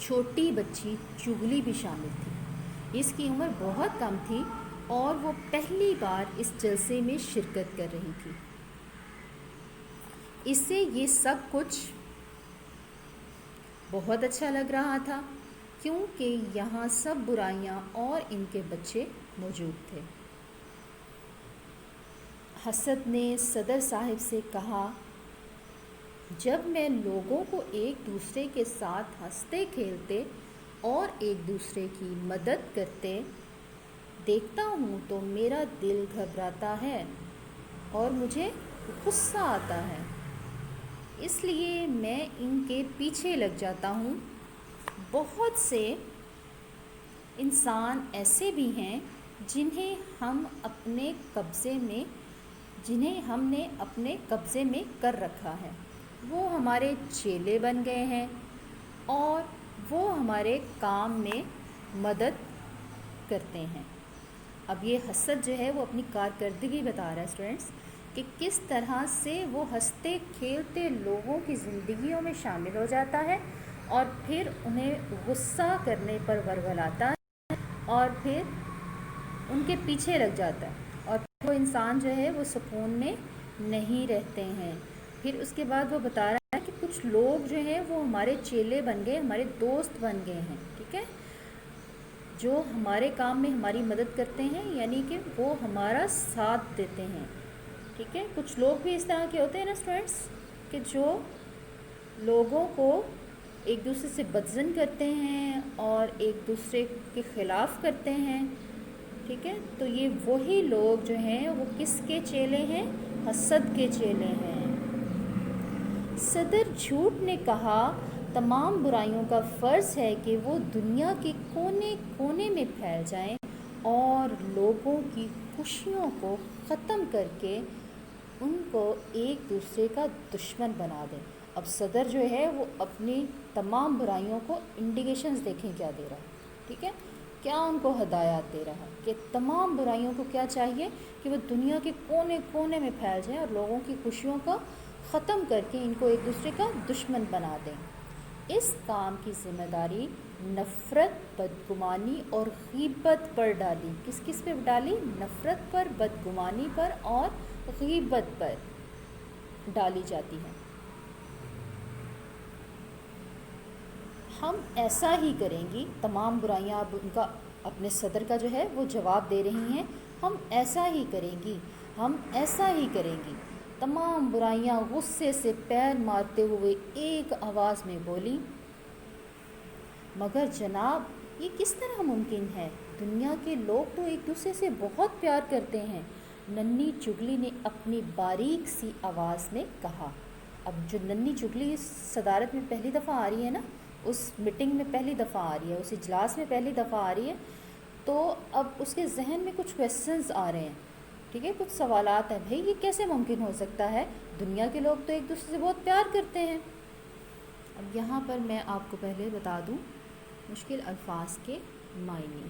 چھوٹی بچی چغلی بھی شامل تھی۔ اس کی عمر بہت کم تھی اور وہ پہلی بار اس جلسے میں شرکت کر رہی تھی۔ اسے یہ سب کچھ بہت اچھا لگ رہا تھا کیونکہ یہاں سب برائیاں اور ان کے بچے موجود تھے۔ حسد نے صدر صاحب سے کہا، جب میں لوگوں کو ایک دوسرے کے ساتھ ہنستے کھیلتے اور ایک دوسرے کی مدد کرتے دیکھتا ہوں تو میرا دل گھبراتا ہے اور مجھے غصہ آتا ہے، اس لیے میں ان کے پیچھے لگ جاتا ہوں۔ بہت سے انسان ایسے بھی ہیں جنہیں ہم نے اپنے قبضے میں کر رکھا ہے، وہ ہمارے چیلے بن گئے ہیں اور وہ ہمارے کام میں مدد کرتے ہیں۔ اب یہ حسد جو ہے وہ اپنی کارکردگی بتا رہا ہے اسٹوڈنٹس کہ کس طرح سے وہ ہنستے کھیلتے لوگوں کی زندگیوں میں شامل ہو جاتا ہے اور پھر انہیں غصہ کرنے پر ورغلاتا ہے اور پھر ان کے پیچھے لگ جاتا ہے، اور وہ انسان جو ہے وہ سکون میں نہیں رہتے ہیں۔ پھر اس کے بعد وہ بتا رہا ہے کہ کچھ لوگ جو ہیں وہ ہمارے چیلے بن گئے، ہمارے دوست بن گئے ہیں، ٹھیک ہے، جو ہمارے کام میں ہماری مدد کرتے ہیں، یعنی کہ وہ ہمارا ساتھ دیتے ہیں، ٹھیک ہے۔ کچھ لوگ بھی اس طرح کے ہوتے ہیں نا اسٹوڈنٹس کہ جو لوگوں کو ایک دوسرے سے بدظن کرتے ہیں اور ایک دوسرے کے خلاف کرتے ہیں، ٹھیک ہے۔ تو یہ وہی لوگ جو ہیں وہ کس کے چیلے ہیں؟ حسد کے چیلے ہیں۔ صدر جھوٹ نے کہا، تمام برائیوں کا فرض ہے کہ وہ دنیا کے کونے کونے میں پھیل جائیں اور لوگوں کی خوشیوں کو ختم کر کے ان کو ایک دوسرے کا دشمن بنا دیں۔ اب صدر جو ہے وہ اپنی تمام برائیوں کو انڈیکیشنز دیکھیں کیا دے رہا ہے، ٹھیک ہے، کیا ان کو ہدایات دے رہا ہے کہ تمام برائیوں کو کیا چاہیے کہ وہ دنیا کے کونے کونے میں پھیل جائیں اور لوگوں کی خوشیوں کو ختم کر کے ان کو ایک دوسرے کا دشمن بنا دیں۔ اس کام کی ذمہ داری نفرت، بدگمانی اور غیبت پر ڈالی۔ کس کس پہ ڈالی؟ نفرت پر، بدگمانی پر اور غیبت پر ڈالی جاتی ہے۔ ہم ایسا ہی کریں گی، تمام برائیاں اب ان کا اپنے صدر کا جو ہے وہ جواب دے رہی ہیں، ہم ایسا ہی کریں گی، ہم ایسا ہی کریں گی۔ تمام برائیاں غصے سے پیر مارتے ہوئے ایک آواز میں بولی، مگر جناب یہ کس طرح ممکن ہے؟ دنیا کے لوگ تو ایک دوسرے سے بہت پیار کرتے ہیں، ننھی چغلی نے اپنی باریک سی آواز میں کہا۔ اب جو ننھی چغلی اس صدارت میں پہلی دفعہ آ رہی ہے نا، اس میٹنگ میں پہلی دفعہ آ رہی ہے، اس اجلاس میں پہلی دفعہ آ رہی ہے، تو اب اس کے ذہن میں کچھ کویسچنز آ رہے ہیں، ٹھیک ہے، کچھ سوالات ہیں، بھئی یہ کیسے ممکن ہو سکتا ہے؟ دنیا کے لوگ تو ایک دوسرے سے بہت پیار کرتے ہیں۔ اب یہاں پر میں آپ کو پہلے بتا دوں مشکل الفاظ کے معنی۔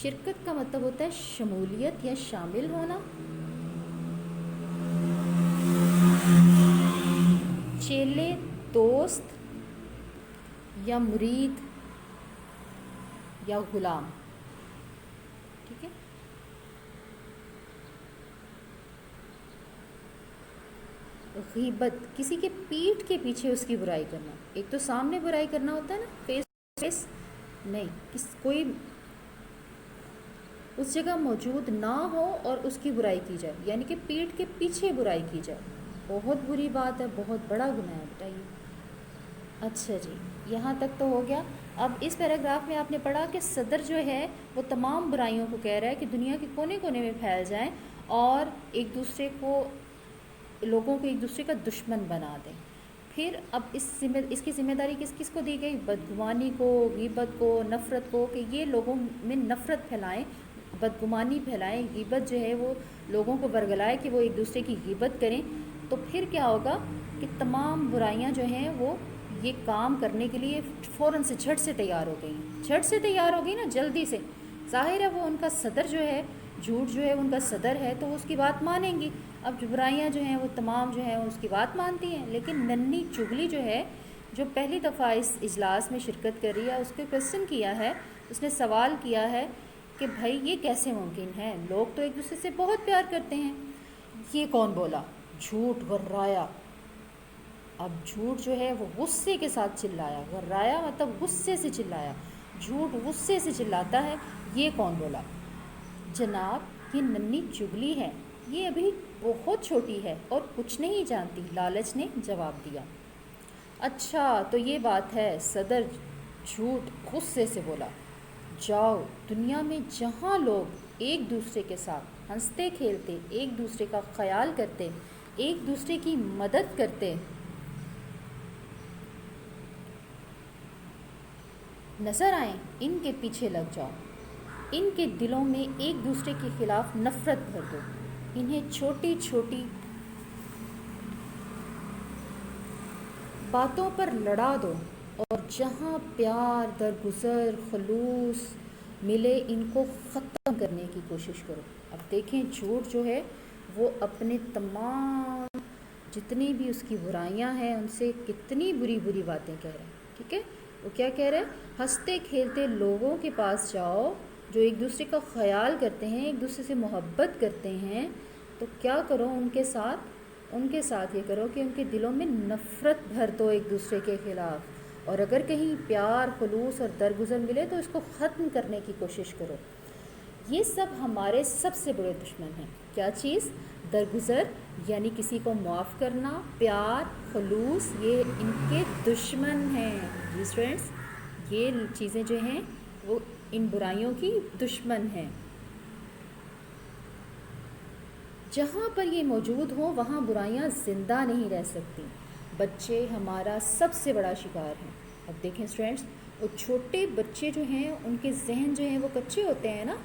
شرکت کا مطلب ہوتا ہے شمولیت یا شامل ہونا۔ چیلے دوست یا مرید یا غلام، ٹھیک ہے۔ غیبت، کسی کے پیٹھ کے پیچھے اس کی برائی کرنا۔ ایک تو سامنے برائی کرنا ہوتا ہے نا، فیس ٹو فیس نہیں، کوئی اس جگہ موجود نہ ہو اور اس کی برائی کی جائے، یعنی کہ پیٹھ کے پیچھے برائی کی جائے، بہت بری بات ہے، بہت بڑا گناہ ہے، بتائیے۔ اچھا جی، یہاں تک تو ہو گیا۔ اب اس پیراگراف میں آپ نے پڑھا کہ صدر جو ہے وہ تمام برائیوں کو کہہ رہا ہے کہ دنیا کے کونے کونے میں پھیل جائیں اور ایک دوسرے کو، لوگوں کو ایک دوسرے کا دشمن بنا دیں۔ پھر اب اس کی ذمہ داری کس کس کو دی گئی؟ بدگمانی کو، غیبت کو، نفرت کو، کہ یہ لوگوں میں نفرت پھیلائیں، بدگمانی پھیلائیں، غیبت جو ہے وہ لوگوں کو ورگلائے کہ وہ ایک دوسرے کی غیبت کریں۔ تو پھر کیا ہوگا کہ تمام برائیاں جو ہیں وہ یہ کام کرنے کے لیے فوراً سے جھٹ سے تیار ہو گئی ہیں، جھٹ سے تیار ہو گئی نا، جلدی سے۔ ظاہر ہے وہ ان کا صدر جو ہے، جھوٹ جو ہے ان کا صدر ہے تو وہ اس کی بات مانیں گی۔ اب جو برائیاں جو ہیں وہ تمام جو ہیں اس کی بات مانتی ہیں، لیکن ننھی چغلی جو ہے جو پہلی دفعہ اس اجلاس میں شرکت کر رہی ہے اس کو کویسچن کیا ہے، اس نے سوال کیا ہے کہ بھائی یہ کیسے ممکن ہے، لوگ تو ایک دوسرے سے بہت پیار کرتے ہیں، یہ کون بولا؟ جھوٹ، غرایا۔ اب جھوٹ جو ہے وہ غصے کے ساتھ چلایا، غرایا مطلب غصے سے چلایا، جھوٹ غصے سے چلاتا ہے، یہ کون بولا؟ جناب یہ ننھی چگلی ہے، یہ ابھی بہت چھوٹی ہے اور کچھ نہیں جانتی، لالچ نے جواب دیا۔ اچھا تو یہ بات ہے، صدر جھوٹ غصے سے بولا، جاؤ دنیا میں جہاں لوگ ایک دوسرے کے ساتھ ہنستے کھیلتے، ایک دوسرے کا خیال کرتے، ایک دوسرے کی مدد کرتے نظر آئیں، ان کے پیچھے لگ جاؤ، ان کے دلوں میں ایک دوسرے کے خلاف نفرت بھر دو، انہیں چھوٹی چھوٹی باتوں پر لڑا دو، اور جہاں پیار، درگزر، خلوص ملے ان کو ختم کرنے کی کوشش کرو۔ اب دیکھیں جھوٹ جو ہے وہ اپنے تمام جتنی بھی اس کی برائیاں ہیں ان سے کتنی بری بری باتیں کہہ رہے ہیں، ٹھیک ہے؟ وہ کیا کہہ رہے ہیں؟ ہنستے کھیلتے لوگوں کے پاس جاؤ جو ایک دوسرے کا خیال کرتے ہیں، ایک دوسرے سے محبت کرتے ہیں، تو کیا کرو ان کے ساتھ یہ کرو کہ ان کے دلوں میں نفرت بھر دو ایک دوسرے کے خلاف، اور اگر کہیں پیار، خلوص اور درگزر ملے تو اس کو ختم کرنے کی کوشش کرو۔ یہ سب ہمارے سب سے بڑے دشمن ہیں۔ کیا چیز؟ درگزر یعنی کسی کو معاف کرنا، پیار، خلوص، یہ ان کے دشمن ہیں۔ جی اسٹوڈنٹس، یہ چیزیں جو ہیں وہ ان برائیوں کی دشمن ہیں۔ جہاں پر یہ موجود ہوں وہاں برائیاں زندہ نہیں رہ سکتی۔ بچے ہمارا سب سے بڑا شکار ہیں۔ اب دیکھیں اسٹوڈنٹس، وہ چھوٹے بچے جو ہیں ان کے ذہن جو ہیں وہ کچے ہوتے ہیں نا،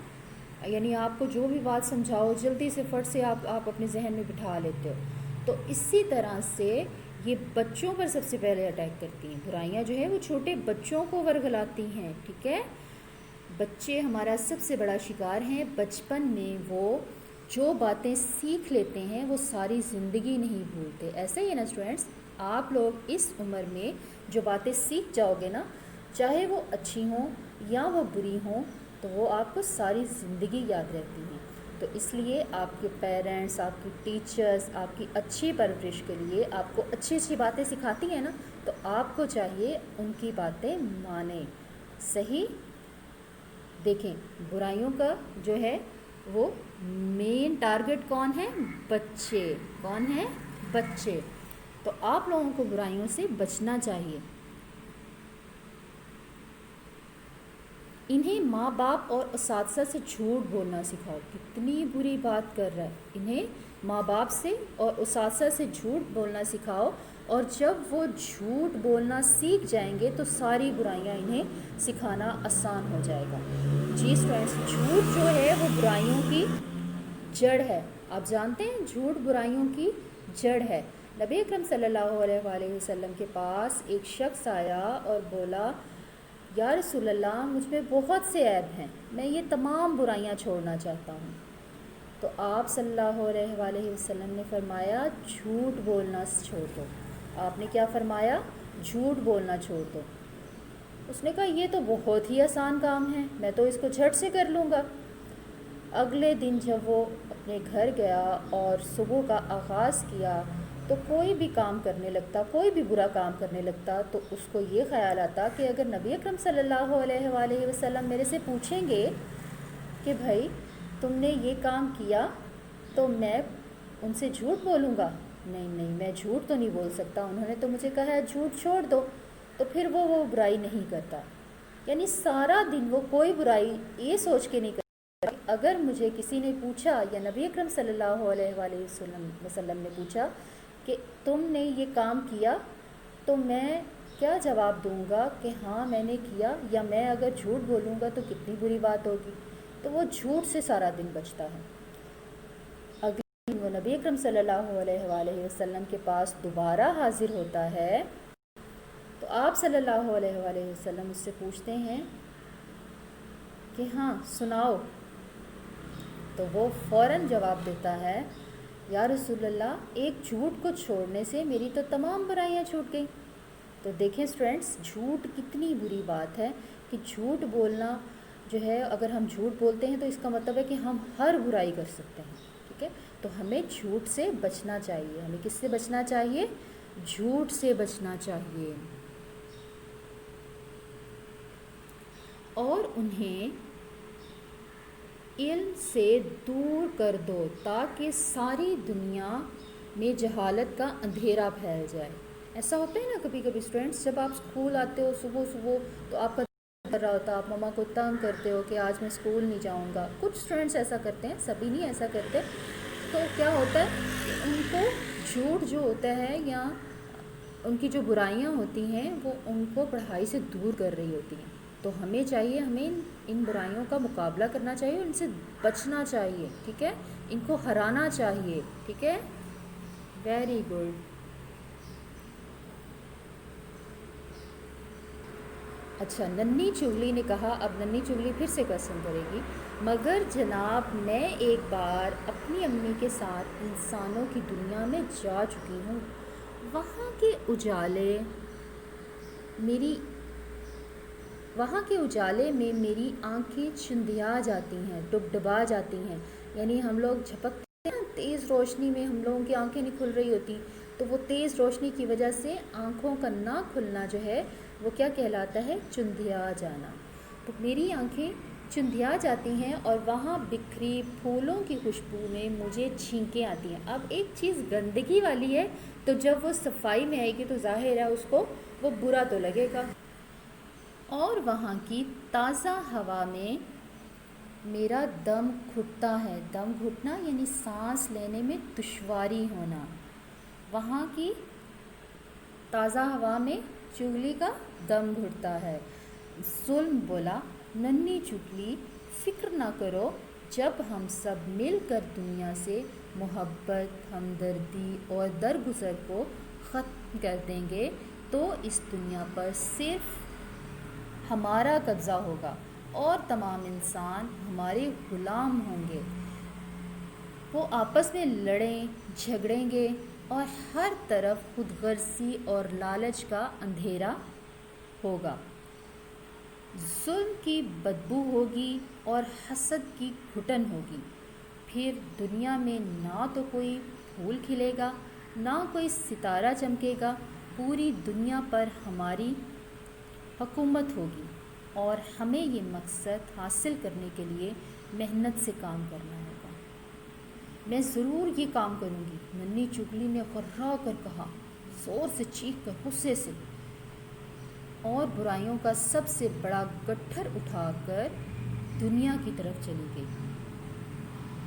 یعنی آپ کو جو بھی بات سمجھاؤ جلدی سے فٹ سے آپ اپنے ذہن میں بٹھا لیتے ہو، تو اسی طرح سے یہ بچوں پر سب سے پہلے اٹیک کرتی ہیں۔ برائیاں جو ہے وہ چھوٹے بچوں کو ورگلاتی ہیں، ٹھیک ہے؟ بچے ہمارا سب سے بڑا شکار ہیں۔ بچپن میں وہ جو باتیں سیکھ لیتے ہیں وہ ساری زندگی نہیں بھولتے۔ ایسا ہی ہے نا اسٹوڈنٹس، آپ لوگ اس عمر میں جو باتیں سیکھ جاؤ گے نا، چاہے وہ اچھی ہوں یا وہ بری ہوں، تو وہ آپ کو ساری زندگی یاد رہتی ہیں۔ تو اس لیے آپ کے پیرنٹس، آپ کی ٹیچرز آپ کی اچھی پرورش کے لیے آپ کو اچھی اچھی باتیں سکھاتی ہیں نا، تو آپ کو چاہیے ان کی باتیں مانیں، صحیح؟ دیکھیں برائیوں کا جو ہے وہ مین ٹارگٹ کون ہے؟ بچے۔ کون ہے؟ بچے۔ تو آپ لوگوں کو برائیوں سے بچنا چاہیے۔ انہیں ماں باپ اور اساتذہ سے جھوٹ بولنا سکھاؤ۔ کتنی بری بات کر رہا ہے، انہیں ماں باپ سے اور اساتذہ سے جھوٹ بولنا سکھاؤ، اور جب وہ جھوٹ بولنا سیکھ جائیں گے تو ساری برائیاں انہیں سکھانا آسان ہو جائے گا۔ جی اسٹوڈنٹس، جھوٹ جو ہے وہ برائیوں کی جڑ ہے۔ آپ جانتے ہیں جھوٹ برائیوں کی جڑ ہے۔ نبی اکرم صلی اللہ علیہ وآلہ وسلم کے پاس ایک شخص آیا اور بولا، یا رسول اللہ مجھ میں بہت سے عیب ہیں، میں یہ تمام برائیاں چھوڑنا چاہتا ہوں۔ تو آپ صلی اللہ علیہ وآلہ وسلم نے فرمایا جھوٹ بولنا چھوڑ دو۔ آپ نے کیا فرمایا؟ جھوٹ بولنا چھوڑ دو۔ اس نے کہا یہ تو بہت ہی آسان کام ہے، میں تو اس کو جھٹ سے کر لوں گا۔ اگلے دن جب وہ اپنے گھر گیا اور صبح کا آغاز کیا تو کوئی بھی کام کرنے لگتا، کوئی بھی برا کام کرنے لگتا تو اس کو یہ خیال آتا کہ اگر نبی اکرم صلی اللہ علیہ وآلہ وسلم میرے سے پوچھیں گے کہ بھائی تم نے یہ کام کیا تو میں ان سے جھوٹ بولوں گا؟ نہیں، میں جھوٹ تو نہیں بول سکتا، انہوں نے تو مجھے کہا ہے جھوٹ چھوڑ دو، تو پھر وہ برائی نہیں کرتا۔ یعنی سارا دن وہ کوئی برائی یہ سوچ کے نہیں کرتا، اگر مجھے کسی نے پوچھا یا نبی اکرم صلی اللہ علیہ وآلہ وسلم نے پوچھا کہ تم نے یہ کام کیا تو میں کیا جواب دوں گا کہ ہاں میں نے کیا، یا میں اگر جھوٹ بولوں گا تو کتنی بری بات ہوگی، تو وہ جھوٹ سے سارا دن بچتا ہے۔ اگلے دن وہ نبی اکرم صلی اللہ علیہ وآلہ وسلم کے پاس دوبارہ حاضر ہوتا ہے تو آپ صلی اللہ علیہ وآلہ وسلم اس سے پوچھتے ہیں کہ ہاں سناؤ، تو وہ فوراً جواب دیتا ہے، یا رسول اللہ ایک جھوٹ کو چھوڑنے سے میری تو تمام برائیاں چھوٹ گئیں۔ تو دیکھیں اسٹوڈینٹس، جھوٹ کتنی بری بات ہے کہ جھوٹ بولنا جو ہے، اگر ہم جھوٹ بولتے ہیں تو اس کا مطلب ہے کہ ہم ہر برائی کر سکتے ہیں، ٹھیک ہے؟ تو ہمیں جھوٹ سے بچنا چاہیے. ہمیں کس سے بچنا چاہیے؟ جھوٹ سے بچنا چاہیے. اور انہیں علم سے دور کر دو تاکہ ساری دنیا میں جہالت کا اندھیرا پھیل جائے. ایسا ہوتا ہے نا کبھی کبھی اسٹوڈینٹس، جب آپ اسکول آتے ہو صبح صبح تو آپ کا دل کر رہا ہوتا، آپ مما کو تنگ کرتے ہو کہ آج میں اسکول نہیں جاؤں گا. کچھ اسٹوڈینٹس ایسا کرتے ہیں، سبھی نہیں ایسا کرتے. تو کیا ہوتا ہے کہ ان کو جھوٹ جو ہوتا ہے یا ان کی جو برائیاں ہوتی ہیں وہ ان کو پڑھائی سے دور کر رہی ہوتی ہیں. تو ہمیں چاہیے، ہمیں ان برائیوں کا مقابلہ کرنا چاہیے، ان سے بچنا چاہیے، ٹھیک ہے؟ ان کو ہرانا چاہیے، ٹھیک ہے؟ Very good. اچھا، ننھی چغلی نے کہا، اب ننھی چغلی پھر سے کویسچن کرے گی. مگر جناب میں ایک بار اپنی امی کے ساتھ انسانوں کی دنیا میں جا چکی ہوں. وہاں کے اجالے میں میری آنکھیں چندھیا جاتی ہیں، ڈبڈبا جاتی ہیں. یعنی ہم لوگ جھپکتے ہیں، تیز روشنی میں ہم لوگوں کی آنکھیں نہیں کھل رہی ہوتی، تو وہ تیز روشنی کی وجہ سے آنکھوں کا نہ کھلنا جو ہے وہ کیا کہلاتا ہے؟ چندھیا جانا. تو میری آنکھیں چندھیا جاتی ہیں اور وہاں بکھری پھولوں کی خوشبو میں مجھے چھینکیں آتی ہیں. اب ایک چیز گندگی والی ہے تو جب وہ صفائی میں آئے گی تو ظاہر ہے اس کو وہ برا تو لگے گا. اور وہاں کی تازہ ہوا میں میرا دم گھٹتا ہے. دم گھٹنا یعنی سانس لینے میں دشواری ہونا. وہاں کی تازہ ہوا میں چغلی کا دم گھٹتا ہے. ظلم بولا، ننھی چغلی فکر نہ کرو، جب ہم سب مل کر دنیا سے محبت، ہمدردی اور درگزر کو ختم کر دیں گے تو اس دنیا پر صرف ہمارا قبضہ ہوگا اور تمام انسان ہمارے غلام ہوں گے. وہ آپس میں لڑیں جھگڑیں گے اور ہر طرف خود غرضی اور لالچ کا اندھیرا ہوگا. ظلم کی بدبو ہوگی اور حسد کی گھٹن ہوگی. پھر دنیا میں نہ تو کوئی پھول کھلے گا، نہ کوئی ستارہ چمکے گا. پوری دنیا پر ہماری حکومت ہوگی اور ہمیں یہ مقصد حاصل کرنے کے لیے محنت سے کام کرنا ہوگا. میں ضرور یہ کام کروں گی، ننھی چغلی نے غرا کر کہا، زور سے چیخ کر، غصے سے، اور برائیوں کا سب سے بڑا گٹھر اٹھا کر دنیا کی طرف چلی گئی.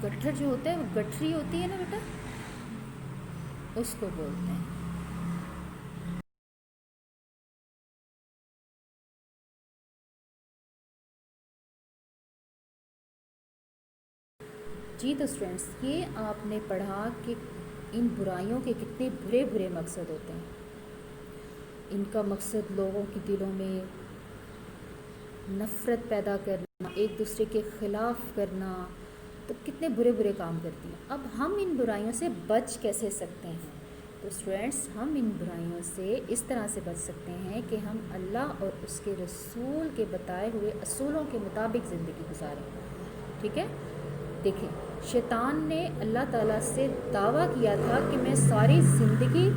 گٹھر جو ہوتا ہے وہ گٹھری ہوتی ہے نا بیٹا، اس کو بولتے ہیں. جی تو اسٹوڈینٹس، یہ آپ نے پڑھا کہ ان برائیوں کے کتنے برے برے مقصد ہوتے ہیں. ان کا مقصد لوگوں کے دلوں میں نفرت پیدا کرنا، ایک دوسرے کے خلاف کرنا، تو کتنے برے برے کام کرتی ہیں. اب ہم ان برائیوں سے بچ کیسے سکتے ہیں؟ تو اسٹوڈینٹس، ہم ان برائیوں سے اس طرح سے بچ سکتے ہیں کہ ہم اللہ اور اس کے رسول کے بتائے ہوئے اصولوں کے مطابق زندگی گزاریں. ٹھیک ہے؟ دیکھیں، شیطان نے اللہ تعالیٰ سے دعویٰ کیا تھا کہ میں ساری زندگی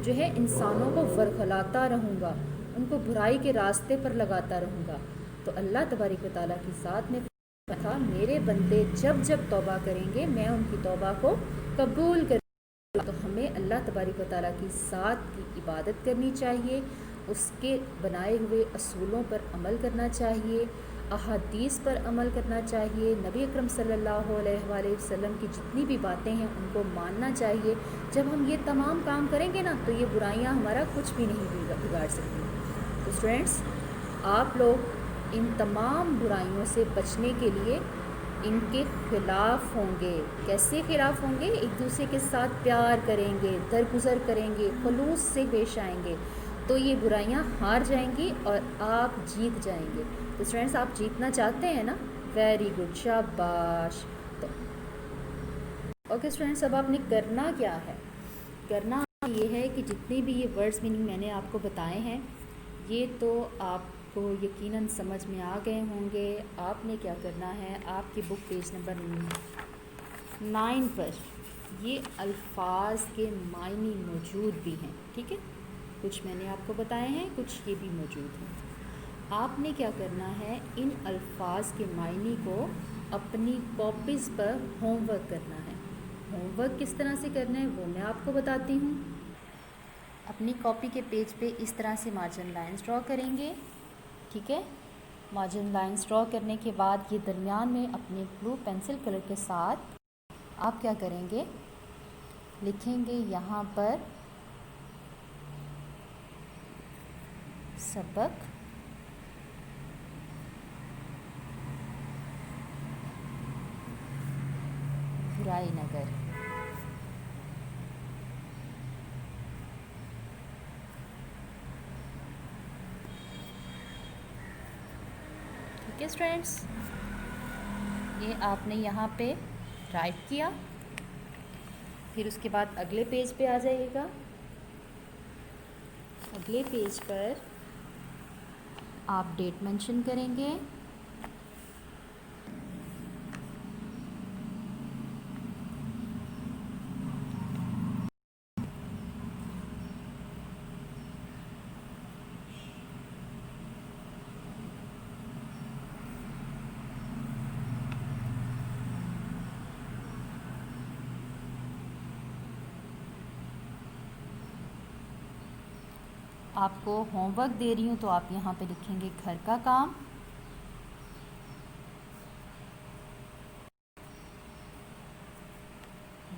جو ہے انسانوں کو ورغلاتا رہوں گا، ان کو برائی کے راستے پر لگاتا رہوں گا. تو اللہ تبارک و تعالیٰ کی ذات نے فرمایا تھا، میرے بندے جب جب توبہ کریں گے میں ان کی توبہ کو قبول کروں گا. تو ہمیں اللہ تبارک و تعالیٰ کی ذات کی عبادت کرنی چاہیے، اس کے بنائے ہوئے اصولوں پر عمل کرنا چاہیے، احادیث پر عمل کرنا چاہیے، نبی اکرم صلی اللہ علیہ وآلہ وسلم کی جتنی بھی باتیں ہیں ان کو ماننا چاہیے. جب ہم یہ تمام کام کریں گے نا تو یہ برائیاں ہمارا کچھ بھی نہیں بگاڑ سکتی. تو اسٹوڈینٹس، آپ لوگ ان تمام برائیوں سے بچنے کے لیے ان کے خلاف ہوں گے. کیسے خلاف ہوں گے؟ ایک دوسرے کے ساتھ پیار کریں گے، درگزر کریں گے، خلوص سے پیش آئیں گے تو یہ برائیاں ہار جائیں گی اور آپ جیت جائیں گے. تو اسٹوڈینٹس، آپ جیتنا چاہتے ہیں نا؟ ویری گڈ، شاباش. تو اوکے اسٹوڈینٹس، اب آپ نے کرنا کیا ہے؟ کرنا یہ ہے کہ جتنے بھی یہ ورڈز میننگ میں نے آپ کو بتائے ہیں یہ تو آپ کو یقیناً سمجھ میں آ گئے ہوں گے۔ آپ نے کیا کرنا ہے، آپ کی بک پیج نمبر 9 پر یہ الفاظ کے معنی موجود بھی ہیں، ٹھیک ہے، کچھ میں نے آپ کو بتائے ہیں، کچھ یہ بھی موجود ہیں۔ آپ نے کیا کرنا ہے، ان الفاظ کے معنی کو اپنی کاپیز پر ہوم ورک کرنا ہے۔ ہوم ورک کس طرح سے کرنا ہے وہ میں آپ کو بتاتی ہوں۔ اپنی کاپی کے پیج پہ اس طرح سے مارجن لائنز ڈرا کریں گے، ٹھیک ہے۔ مارجن لائنز ڈرا کرنے کے بعد یہ درمیان میں اپنے بلو پینسل کلر کے ساتھ آپ کیا کریں گے، لکھیں گے یہاں پر سبق برائی نگر۔ ٹھیک ہے اسٹوڈینٹس، یہ آپ نے یہاں پہ رائٹ کیا، پھر اس کے بعد اگلے پیج پہ آ جائیے گا۔ اگلے پیج پر آپ ڈیٹ مینشن کریں گے، آپ کو ہوم ورک دے رہی ہوں تو آپ یہاں پہ لکھیں گے گھر کا کام،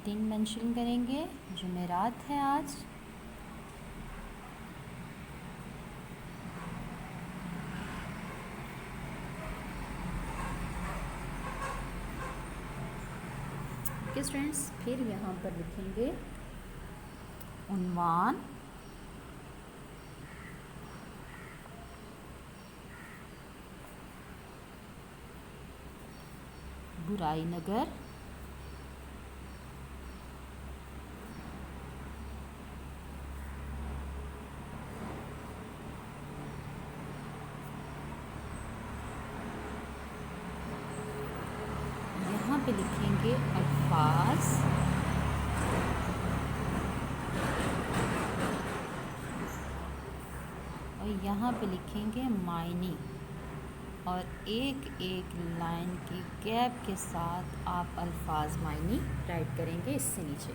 دن مینشن کریں گے، جمعرات ہے آج، ٹھیک ہے اسٹوڈینٹس۔ پھر یہاں پر لکھیں گے عنوان، برائی نگر، یہاں پہ لکھیں گے الفاظ، اور یہاں پہ لکھیں گے معنی، اور ایک ایک لائن کی گیپ کے ساتھ آپ الفاظ معنی رائٹ کریں گے اس سے نیچے،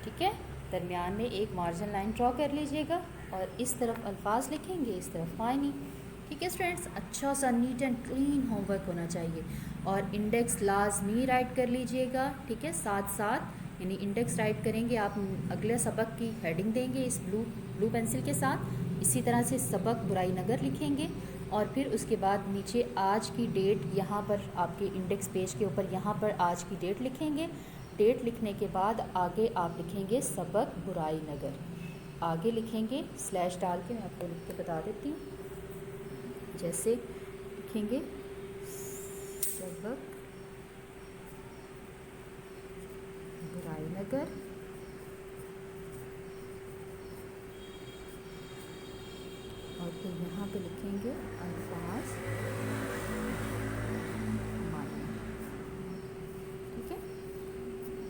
ٹھیک ہے۔ درمیان میں ایک مارجن لائن ڈرا کر لیجئے گا اور اس طرف الفاظ لکھیں گے، اس طرف معنی، ٹھیک ہے اسٹوڈینٹس۔ اچھا سا neat and clean homework ہونا چاہیے، اور انڈیکس لازمی رائٹ کر لیجئے گا، ٹھیک ہے، ساتھ ساتھ، یعنی انڈیکس رائٹ کریں گے، آپ اگلے سبق کی ہیڈنگ دیں گے اس بلو پینسل کے ساتھ، اسی طرح سے سبق برائی نگر لکھیں گے، اور پھر اس کے بعد نیچے آج کی ڈیٹ یہاں پر آپ کے انڈیکس پیج کے اوپر یہاں پر آج کی ڈیٹ لکھیں گے۔ ڈیٹ لکھنے کے بعد آگے آپ لکھیں گے سبق برائی نگر، آگے لکھیں گے سلیش ڈال کے، میں آپ کو لکھ کے بتا دیتی ہوں، جیسے لکھیں گے سبق برائی نگر، اور پھر یہاں پہ لکھیں گے الفاظ معنی، ٹھیک ہے۔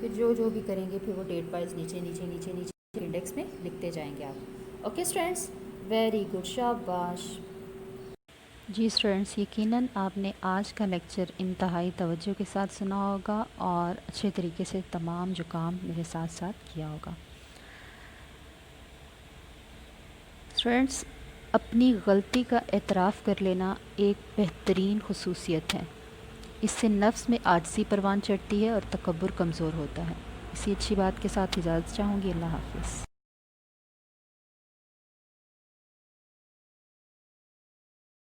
پھر جو بھی کریں گے پھر وہ ڈیٹ وائز نیچے نیچے نیچے نیچے انڈیکس میں لکھتے جائیں گے آپ۔ اوکے اسٹوڈینٹس، ویری گڈ، شاباش۔ جی اسٹوڈینٹس، یقیناً آپ نے آج کا لیکچر انتہائی توجہ کے ساتھ سنا ہوگا اور اچھے طریقے سے تمام جو کام میرے ساتھ ساتھ کیا ہوگا۔ اسٹوڈینٹس، اپنی غلطی کا اعتراف کر لینا ایک بہترین خصوصیت ہے، اس سے نفس میں عاجزی پروان چڑھتی ہے اور تکبر کمزور ہوتا ہے۔ اسی اچھی بات کے ساتھ اجازت چاہوں گی، اللہ حافظ۔